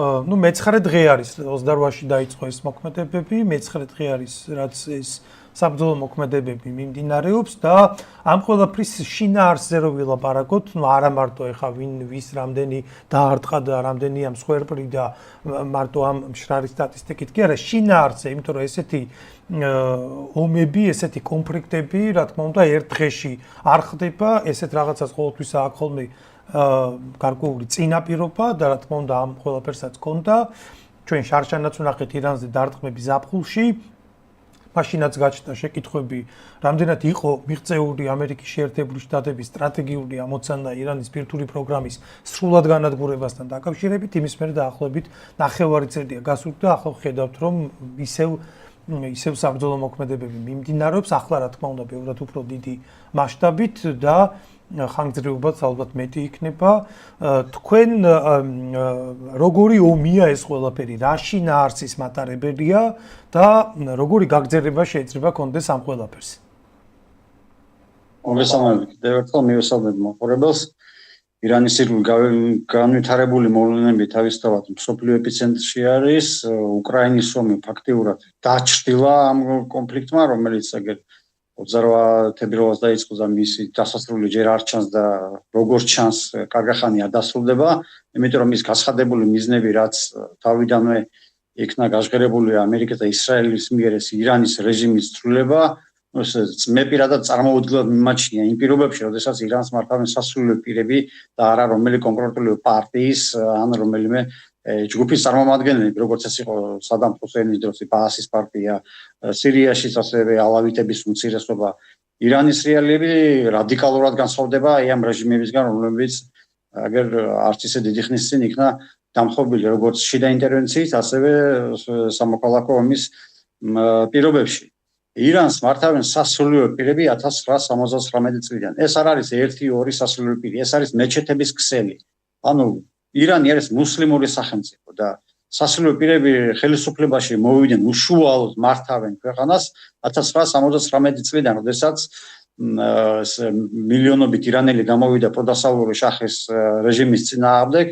ну მე-9 დღე არის 28-ში დაიწყო ეს მოქმედებები, მე-9 დღე არის რაც ეს საბრძოლო მოქმედებები მიმდინარეობს და ამ ყველაფრის შინაარსზე რო ვილაპარაკოთ, ну არა მარტო ეხა ვის რამდენი დაარტყა და რამდენი ამ სხერპრი და მარტო ამ მშრალი სტატისტიკით კი არა, შინაარსზე, იმიტომ რომ ესეთი ომები, ესეთი კონფლიქტები, რა თქმა უნდა, ერთ დღეში არ ხდება, ესეთ რაღაცას ყოველთვის აქვს ხოლმე გარკვეული წინაპირობა და რა თქმა უნდა ამ ყველაფერსაც კონდა ჩვენ შარშანაც ვნახეთ ირანზე დარტყმების ზაფხულში მაშინაც გაჩნდა შეკითხვები რამდენად იყო მიღწეული ამერიკის შეერთებული შტატების სტრატეგიული ამოცანა ირანის ბირთვული პროგრამის სრულად განადგურებასთან დაკავშირებით იმის მერე დაახლოებით 9 წელია გასული და ახლა ხედავთ რომ ისევ საბრძოლო მოქმედებები მიმდინარეობს ახლა რა თქმა უნდა ბევრად უფრო დიდი მასშტაბით და ხანგრძლივობაც ალბათ მეტი იქნება. თქვენ როგორი ომია ეს ყველაფერი, რა შინაარსის მატარებელია და როგორი გაგრძელება შეიძლება კონდეს ამ ყველაფერს? მოგესალმებით, კიდევ ერთხელ მივესალმებ მოყურებელს. ირანის განვითარებული მოვლენები თავისთავად მსოფლიო ეპიცენტრში არის. უკრაინის ომი ფაქტიურად დაჩრდილა ამ კონფლიქტმა, რომელიც აგერ 28 თებერვალს დაიწყო და მისი დასასრული ჯერ არ ჩანს და როგორც ჩანს კარგახანი არ დასრულდება, იმიტომ რომ ის გასხადებული მიზნები რაც თავიდანვე იქნა გაჟღერებული ამერიკის და ისრაელის მიერ ეს ირანის რეჟიმის ცვლილება, მე პირადად წარმოუდგენლად მიმაჩნია იმ პირობებში, როდესაც ირანს მართავენ სასულიერო პირები და არა რომელი კონკრეტული პარტიის ან რომელიმე ჯგუფის წარმომადგენლები, როგორც ეს იყო სადამ ჰუსეინის დროს ბაასის პარტია, სირიაშიც ასევე ალავიტების უმცირესობა. ირანის რეალიები რადიკალურად განსხვავდება ამ რეჟიმებისგან, რომლებიც აგერ არც ისე დიდი ხნის წინ იქნა დამხობილი როგორც შიდა ინტერვენციით, ასევე სამოქალაქო ომის პირობებში. ირანს მართავენ სასულიერო პირები 1979 წლიდან. ეს არ არის 1-2 სასულიერო პირი, ეს არის მეჩეთების ქსელი. ანუ ირანი არის მუსლიმური სახელმწიფო და სასულიერო პირები ხელისუფლებაში მოვიდნენ უშუალოდ მართავენ ქვეყანას 1979 წლიდან, როდესაც მილიონობით ირანელი გამოვიდა პროდასავლური შაჰის რეჟიმის წინააღმდეგ,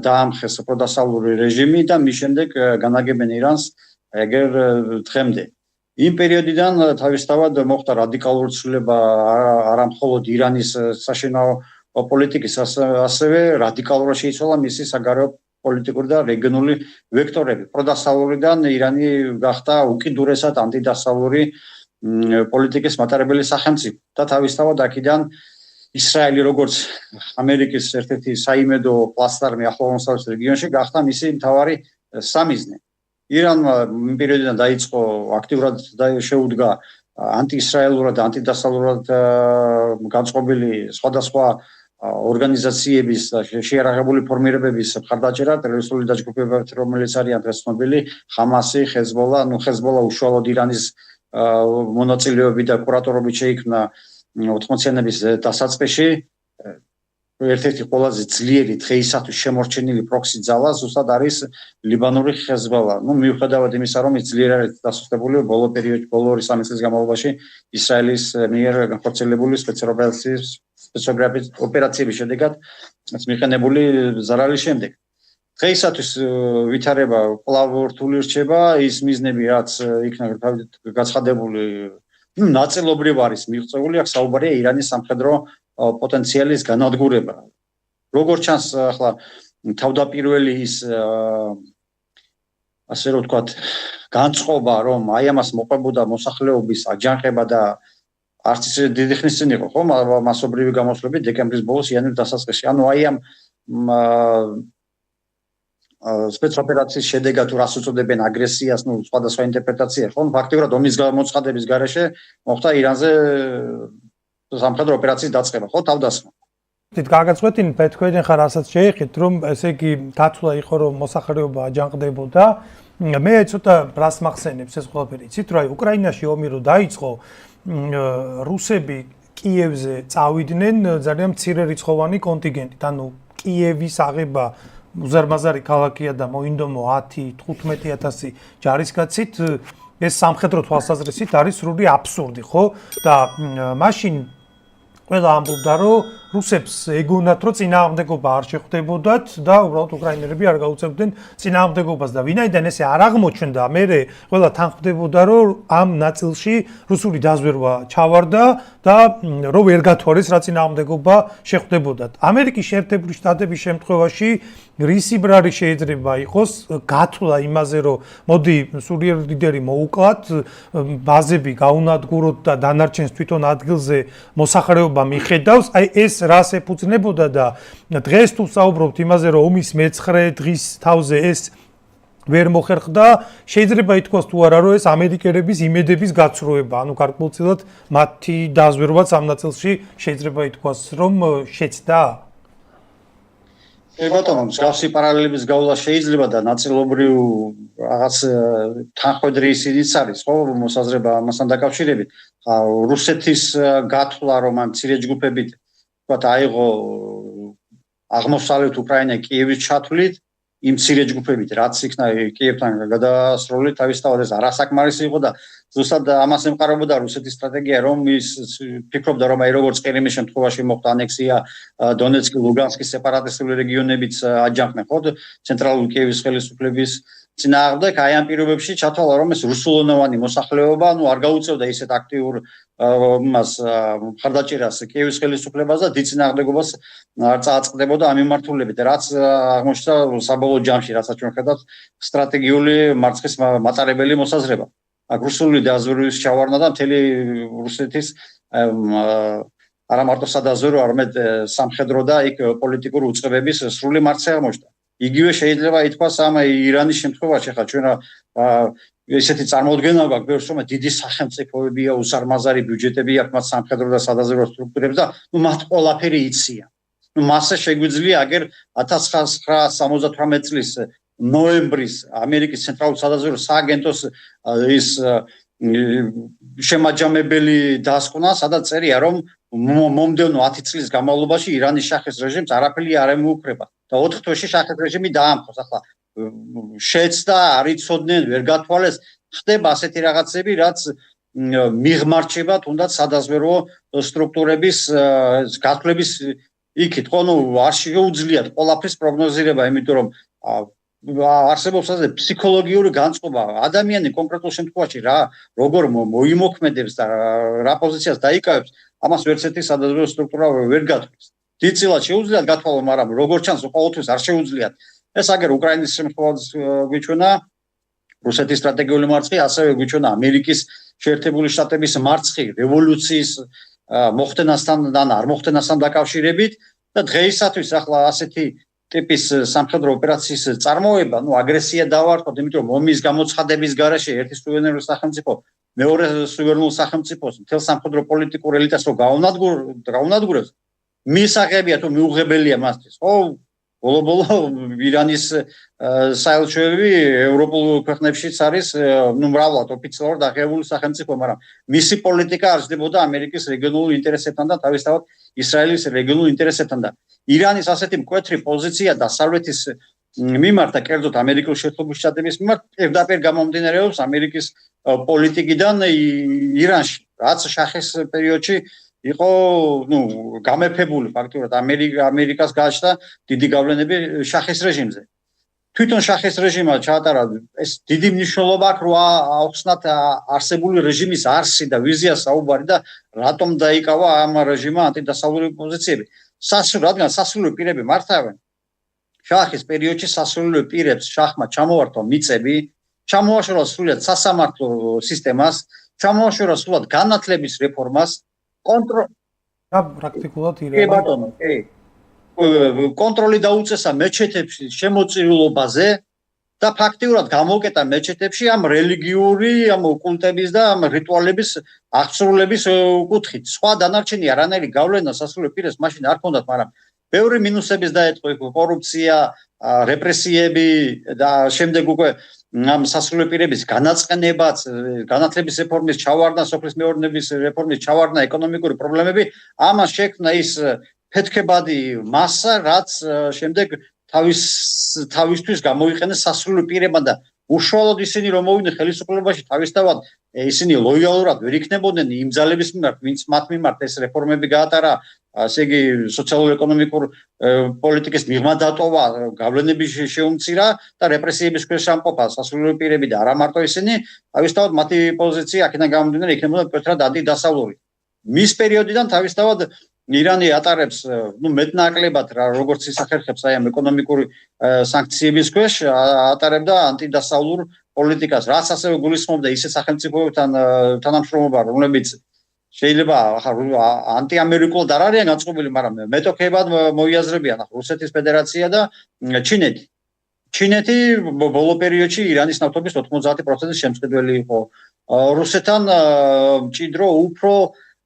დაამხეს პროდასავლური რეჟიმი და მის შემდეგ განაგებენ ირანს ეგერ დღემდე. იმ პერიოდიდან თავისთავად მოხდა რადიკალური ცვლილება არა მხოლოდ ირანის საშინაო პოლიტიკის ასევე რადიკალურად შეიცვალა მისი საგარეო პოლიტიკური და რეგიონული ვექტორები. პროდასავლურიდან ირანი გახდა უკიდურესად ანტიდასავლური პოლიტიკის მატარებელი სახელმწიფო და თავისთავად აქედან ისრაელი როგორც ამერიკის ერთ-ერთი საიმედო პლაცდარმი ახლო-აღმოსავლეთის რეგიონში გახდა მისი მთავარი სამიზნე. ირანმა იმ პერიოდიდან დაიწყო აქტიურად შეუდგა ანტიისრაელურად და ანტიდასავლურად განწყობილი სხვადასხვა ორგანიზაციების და შეიარაღებული ფორმირებების მხარდაჭერა ტერორისტული დაჯგუფებებით, რომელიც არიან დღეს ცნობილი ხამასი, ჰეზბოლა, ჰეზბოლა უშუალოდ ირანის მონაწილეობით და კურატორობით შეიქმნა 80-იანების დასაწყისში. ერთ-ერთი ყველაზე ძლიერი დღეისათვის შემორჩენილი პროქსი ძალა ზუსტად არის ლიბანური ჰეზბოლა. მიუხედავად იმისა, რომ ის ძლიერ არის დასუსტებული ბოლო პერიოდში, ბოლო 2-3 წლის განმავლობაში ისრაელის მიერ განხორციელებული სპეციფიკური ოპერაციების შედეგად მიყენებული ზარალის შემდეგ. დღეისათვის ვითარება კვლავ რთული რჩება, ის მიზნები რაც იქნა გაცხადებული, ნაწილობრივ არის მიღწეული, აქ საუბარია ირანის სამხედრო პოტენციალის განადგურება. როგორც ჩანს, ახლა თავდაპირველი ის ასე რომ ვთქვათ, განწყობა, რომ აი ამას მოყვებოდა მოსახლეობის აჯანყება და არც ისე დიდი ხნის წინ იყო, ხო, მასობრივი გამოსვლები დეკემბრის ბოლოს, იანვრის დასაწყისში. ანუ აი ამ სპეცოპერაციის შედეგად თუ რას უწოდებენ აგრესიას, სხვადასხვა ინტერპრეტაცია, ხო, ფაქტიურად ომის გამოცხადების გარეშე მოხდა ირანზე სამხედრო ოპერაციის დაწყება, ხო, თავდასხმა. გაგაწყვეტინეთ, თქვენ ხარ რასაც შეეხეთ, რომ ესე იგი დათვლა იყო, რომ მოსახლეობა აჯანყდებოდა. მე ცოტა რას მახსენებს ეს ყველაფერი, იცით, რომ აი უკრაინაში ომი რო დაიწყო, რუსები კიევზე წავიდნენ ძალიან მცირე რიცხოვანი კონტინგენტით, ანუ კიევის აღება უზარმაზარი ქალაქია და მოინდომო 10-15,000 ჯარისკაცით, ეს სამხედრო თვალსაზრისით არის სრული აბსურდი, ხო? და მაშინ ყველა ამბობდა, რომ რუსებს ეგონათ, რომ წინააღმდეგობა არ შეხვდებოდათ და უბრალოდ უკრაინელები არ გაუწევდნენ წინააღმდეგობას და ვინაიდან ესე არ აღმოჩნდა, მე ყველა თანხმდებოდა, რომ ამ ნაწილში რუსული დაზვერვა ჩავარდა და რომ ვერ გათვალეს რა წინააღმდეგობა შეხვდებოდათ. ამერიკის შეერთებული შტატების შემთხვევაში რისი ბრალი შეიძლება იყოს გათვლა იმაზე, რომ მოდი სულიერ ლიდერი მოუკლათ, ბაზები გაუნადგუროთ და დანარჩენს თვითონ ადგილზე მოსახლეობა მიხედავს, აი ეს რას ეფუძნებოდა და დღეს თუ საუბრობთ იმაზე, რომ ომის მე-9 დღის თავზე ეს ვერ მოხერხდა, შეიძლება ითქვას თუ არა, რომ ეს ამერიკელების იმედების გაცრუება, ანუ გარკვეულწილად მათი დაზვერვაც ამ ნაწილში შეიძლება ითქვას, რომ შეცდა. ბატონო, მსგავსი პარალელების გავლა შეიძლება და ნაწილობრივ რაღაც თანხმედრი ისიც არის, ხო, მოსაზრება ამასთან დაკავშირებით. რუსეთის გათვლა, რომ ამ მცირე ჯგუფებით, ვთქვათ, აიღო აღმოსავლეთ უკრაინა კიევის ჩათვლით, იმ მცირე ჯგუფებით, რაც იქნა კიევთან გადასროლი, თავისთავად ეს არასაკმარისი იყო და ზუსტად ამას ემყარებოდა რუსეთის სტრატეგია, რომ ის ფიქრობდა, რომ აი როგორც ყირიმის შემთხვევაში მოხდა ანექსია დონეცკი, ლუგანსკის სეპარატისტული რეგიონებიც აჯანყდნენ, ხო, ცენტრალური კიევის ხელისუფლების წინააღმდეგ, აი ამ პირობებში ჩათვალა, რომ ეს რუსულენოვანი მოსახლეობა, ანუ არ გაუწევდა ისეთ აქტიურ მას მხარდაჭერას კიევის ხელისუფლებას და დიდ წინააღმდეგობას არ წააწყდებოდა ამ მიმართულებით, რაც აღმოჩნდა საბოლოო ჯამში, რასაც ჩვენ ხედავთ, სტრატეგიული მარცხის მატარებელი მოსაზრება. აქ რუსული დაზვერვის ჩავარდა და მთელი რუსეთის არა მარტო სადაზვერვო, არამედ სამხედრო და იქ პოლიტიკური უწყებების სრული მარცხი აღმოჩნდა. იგივე შეიძლება ითქვას ამ ირანის შემთხვევაში, ხა ჩვენ ესეთი წარმოუდგენა გვაქვს, რომ დიდი სახელმწიფოებია, უსარმაზარი ბიუჯეტები აქვს მათ სამხედრო და სადაზვერვო სტრუქტურებს და მათ ყველაფერი იციან. მასე შეგვიძლია აგერ 1978 წლის ნოემბრის ამერიკის ცენტრალურ სადაზვერვო სააგენტოს ის შემაჯამებელი დასკვნა, სადაც წერია, რომ მომდევნო 10 წლის განმავლობაში ირანის შაჰის რეჟიმს არაფერი არ ემუქრება და 4 თვეში შაჰის რეჟიმი დაამხოს. ახლა შეცდა, არ იცოდნენ, ვერ გათვალეს, ხდება ასეთი რაღაცები, რაც მიღმარჩება თუნდაც სადაზვერვო სტრუქტურების გათვლების იქით, ხო, ნუ არ შეუძლიათ ყველაფრის პროგნოზირება, იმიტომ რომ არსებობს ასე ფსიქოლოგიური განწყობა, ადამიანი კონკრეტულ შემთხვევაში როგორ მოიმოქმედებს და რა პოზიციას დაიკავებს, ამას ვერცერთი სადაზვერვო სტრუქტურა ვერ გათვლის. დიდწილად შეუძლიათ გათვალო, მაგრამ როგორც ჩანს, ყოველთვის არ შეუძლიათ. ეს აგერ უკრაინის შემთხვევაში გვიჩვენა რუსეთის სტრატეგიული მარცხი, ასევე გვიჩვენა ამერიკის შეერთებული შტატების მარცხი რევოლუციის მოხდენასთან და არ მოხდენასთან დაკავშირებით და დღეისათვის ახლა ასეთი ტიპის სამხედრო ოპერაციის წარმოება, ნუ აგრესია დავარქოთ, იმიტომ რომ ომის გამოცხადების გარეშე ერთი სუვერენული სახელმწიფო მეორე სუვერენულ სახელმწიფოს მთელ სამხედრო პოლიტიკურ ელიტას რო გაუნადგურებს, მისაღებია თუ მიუღებელია მასთვის, ხო? ბოლო-ბოლო ირანის საელჩოები ევროპულ ქვეყნებშიც არის, ნუ მრავლად ოფიციალურად აღიარებული სახელმწიფო, მაგრამ მისი პოლიტიკა არ ჟდებოდა ამერიკის რეგიონულ ინტერესებთან და თავისთავად ისრაელის რეგიონულ ინტერესებთან და ირანის ასეთი მკვეთრი პოზიცია დასავლეთის მიმართ და კერძოდ ამერიკულ შეერთებულ შტატების მიმართ პირდაპირ გამომდინარეობს ამერიკის პოლიტიკიდან ირანში, რაც შაჰის პერიოდში იყო, ნუ, გამეფებული ფაქტურად ამერიკას გააჩნდა დიდი გავლენები შაჰის რეჟიმზე. თვითონ შაჰის რეჟიმმა ჩაატარა ეს დიდი მნიშვნელობა აქვს, რომ აუხსნათ არსებული რეჟიმის არსი და ვიზია საუბარი და რატომ დაიკავა ამ რეჟიმმა ანტიდასავლური პოზიციები. რადგან სასულიერო პირები მართავენ. შაჰის პერიოდში სასულიერო პირებს შაჰმა ჩამოართვა მიწები, ჩამოაშორა სრულად სასამართლო სისტემას, ჩამოაშორა სრულად განათლების რეფორმას, პრაქტიკულად ირანი კონტროლი დაუწესა მეჩეთებში შემოწირულობაზე და ფაქტიურად გამოკეტა მეჩეთებში ამ რელიგიური, ამ კულტების და ამ რიტუალების აღსრულების კუთხით. სხვა დანარჩენი არანაირი გავლენა სასულიერო პირებს მაშინ არ ჰქონდათ, მაგრამ ბევრი მინუსების დაეწყო, კორუფცია, რეპრესიები და შემდეგ უკვე ამ სასულიერო პირების განაწყენებაც, განათლების რეფორმის ჩავარდნა, სოფლის მეურნეობის რეფორმის ჩავარდნა, ეკონომიკური პრობლემები, ამას შექმნა ის ფეთქებადი მასა, რაც შემდეგ თავისთვის გამოიყენეს სასულიერო პირებმა და უშუალოდ ისინი რომ მოვიდნენ ხელისუფლებაში, თავისთავად ისინი ლოიალურად ვერ იქნებოდნენ იმ ძალების მიმართ, ვინც მათ მიმართ ეს რეფორმები გაატარა, ასე იგი სოციალურ-ეკონომიკურ პოლიტიკის მიღმა დატოვა, გავლენების შეუმცირა და რეპრესიების ქვეშ ამყოფა სასულიერო პირები და არა მარტო ისინი, თავისთავად მათი პოზიცია აქედან გამომდინარე იქნებოდა მკვეთრად ანტიდასავლური. მის პერიოდიდან თავისთავად ირანი ატარებს, მეტნაკლებად როგორც ისახერხებს აი ამ ეკონომიკური სანქციების ქვეშ ატარებდა ანტიდასავლურ პოლიტიკას, რაც ასევე გულისხმობდა ისეთ სახელმწიფოებთან თანამშრომლობა, რომლებიც შეიძლება ანტიამერიკულად არ არიან განწყობილი, მაგრამ მეტოქეებად მოიაზრებიან რუსეთის ფედერაცია და ჩინეთი. ჩინეთი ბოლო პერიოდში ირანის ნავთობის 90%-ის შემსწრებელი იყო. რუსეთთან მჭიდრო უფრო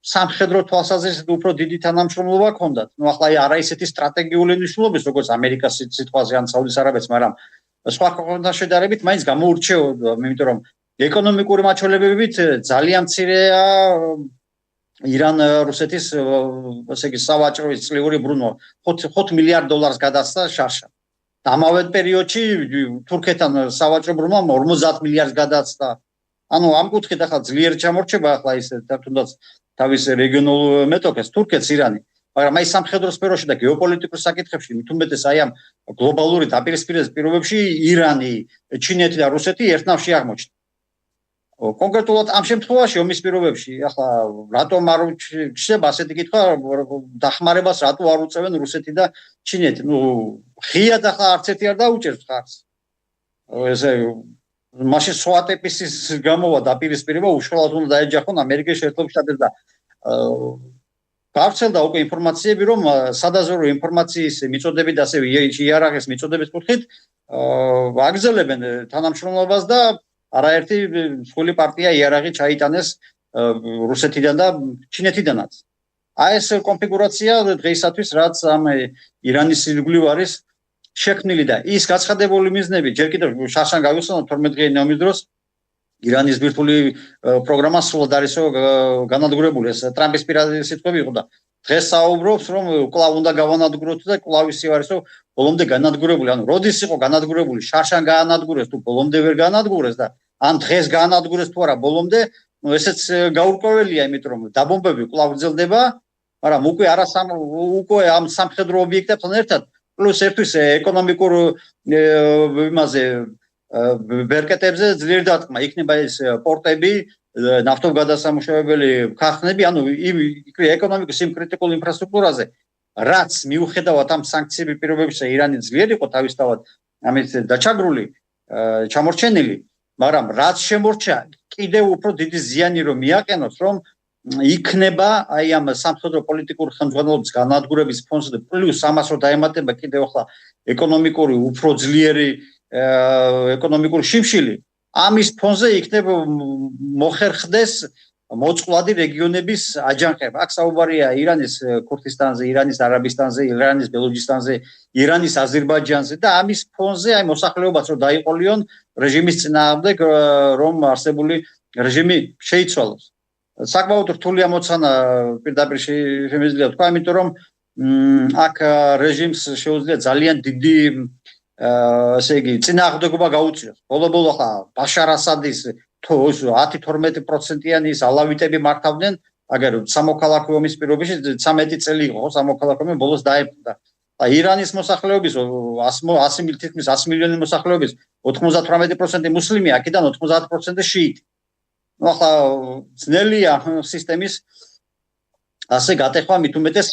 სამხედრო თვალსაზრისით უფრო დიდი თანამშრომლობა ჰქონდათ. ახლა არა ისეთი სტრატეგიული მნიშვნელობის, როგორც ამერიკას სიტყვაზე ან საუდის არაბეთს, მაგრამ სხვა ქვეყნებთან შედარებით მაინც გამოურჩეოდა, იმიტომ რომ ეკონომიკური მაჩვენებებით ძალიან მცირეა ირან-რუსეთის ასე იგი სავაჭრო წლიური ბრუნვა 5 მილიარდ დოლარს გადასცა შარშან. ამავე პერიოდში თურქეთთან სავაჭრო ბრუნვა 50 მილიარდს გადასცა. ანუ ამ კუთხით ახლა ძლიერ ჩამორჩება ახლა ის თუნდაც თავის რეგიონულ მეტოქეს თურქეთს ირანი, მაგრამ აი სამხედრო სფეროში და გეოპოლიტიკურ საკითხებში მით უმეტეს აი ამ გლობალური დაპირისპირების პირობებში ირანი, ჩინეთი და რუსეთი ერთნავში აღმოჩნდა. კონკრეტულად ამ შემთხვევაში ომის პირობებში ახლა რატომ არ ჩნდება ასეთი კითხვა დახმარებას რატო არ უწევენ რუსეთი და ჩინეთი? ღიად ახლა არც ერთი არ დაუჭერს ხარს. ესე მაშინ სხვა ტიპის გამოვა დაპირისპირება უშუალოდ უნდა დაეჯახონ ამერიკის შეერთებულ შტატებს და გავრცელდა უკვე ინფორმაციები, რომ სადაზვერვო ინფორმაციის მიწოდებით და ასევე იარაღის მიწოდების კუთხით აგრძელებენ თანამშრომლობას და არაერთი მსხვილი პარტია იარაღი ჩაიტანეს რუსეთიდან და ჩინეთიდანაც. აი ეს კონფიგურაცია დღეისათვის რაც ამ ირანის ირგვლივ არის შექმნილი და ის გაცხადებული მიზნები ჯერ კიდევ შარშან გავიხსენოთ 12-დღიანი ომის დროს ირანის ბირთვული პროგრამა სულად არის განადგურებული. ეს ტრამპის პირადი სიტყვები იყო და დღეს საუბრობს რომ კვლავ უნდა გავანადგუროთ და კვლავ ისე არის რომ ბოლომდე განადგურებული. ანუ როდის იყო განადგურებული? შარშან გაანადგურეს თუ ბოლომდე ვერ გაანადგურეს და ან დღეს გაანადგურეს თუ არა ბოლომდე, ესეც გაურკვეველია, იმიტომ რომ დაბომბები კვლავ გრძელდება, მაგრამ უკვე ამ სამხედრო ობიექტებთან ერთად პლუს ერთვის ეკონომიკურ იმაზე ბერკეტებზე ძლიერ დარტყმა იქნება ეს პორტები, ნავთობგადასამუშავებელი ქარხნები, ანუ ეკონომიკის იმ კრიტიკულ ინფრასტრუქტურაზე, რაც მიუხედავად ამ სანქციების პირობებისა ირანი ძლიერ იყო თავისთავად ამით დაჩაგრული, ჩამორჩენილი, მაგრამ რაც შემორჩა, კიდევ უფრო დიდი ზიანი რომ მიაყენოს, რომ იქნება აი ამ სამხედრო პოლიტიკური ხელმძღვანელობის განადგურების ფონზე პლუს ამას რომ დაემატება კიდევ ახლა ეკონომიკური უფრო ძლიერი ეკონომიკური შიმშილი, ამის ფონზე იქნება მოხერხდეს მოწყვლადი რეგიონების აჯანყება. აქ საუბარია ირანის ქურთისტანზე, ირანის არაბისტანზე, ირანის ბელუჯისტანზე, ირანის აზერბაიჯანზე და ამის ფონზე აი მოსახლეობაც რომ დაიყოლიონ რეჟიმის წინააღმდეგ, რომ არსებული რეჟიმი შეიცვალოს. საკმაოდ რთული ამოცანა პირდაპირ შემიძლია თქვა, იმიტომ რომ აქ რეჟიმს შეუძლია ძალიან დიდი ასე იგი წინააღმდეგობა გაუწიოს. ბოლო-ბოლო ახლა ბაშარ ასადის 10-12%-იანი ის ალავიტები მართავდნენ, აგერ სამოქალაქო ომის პირობებში 13 წელი იყო სამოქალაქო ომი, ბოლოს დაებრუნდა. ირანის მოსახლეობის 100 მილიონი მოსახლეობის 98% მუსლიმია, აქედან 90% შიიტი. ახლა ძნელია სისტემის ასე გატეხვა მით უმეტეს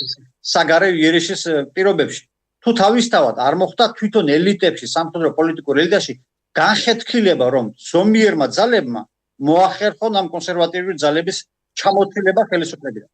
საგარეო იერიშის პირობებში. თუ თავისთავად არ მოხდა თვითონ ელიტებში, სამხედრო პოლიტიკურ ელიტაში განხეთქილება, რომ ზომიერმა ძალებმა მოახერხონ ამ კონსერვატიული ძალების ჩამოთვლილება ხელისუფლებიდან.